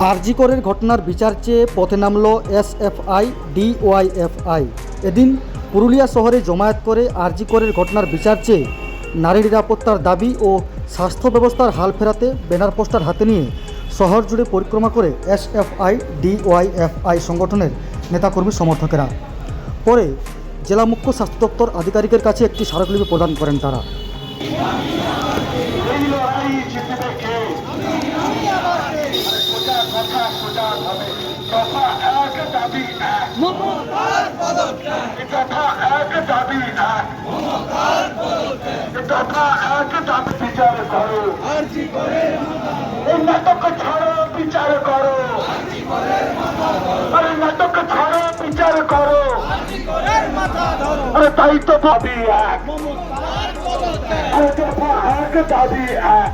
আরজি করের ঘটনার বিচার চেয়ে পথে নামল এসএফআই ডিওয়াইএফআই। এদিন পুরুলিয়া শহরে জমায়েত করে আরজি করের ঘটনার বিচার চেয়ে নারী নিরাপত্তার দাবি ও স্বাস্থ্য ব্যবস্থার হাল ফেরাতে ব্যানার পোস্টার হাতে নিয়ে শহর জুড়ে পরিক্রমা করে এসএফআই ডিওয়াইএফআই সংগঠনের নেতাকর্মী সমর্থকেরা। পরে জেলা মুখ্য স্বাস্থ্য দপ্তর আধিকারিকের কাছে একটি স্মারকলিপি প্রদান করেন তারা। নাটক ছাড়ো বিচার করো, আরে নাটক ছাড়ো বিচার করো, আরে তাই তো দাবি এক, দাবি এক।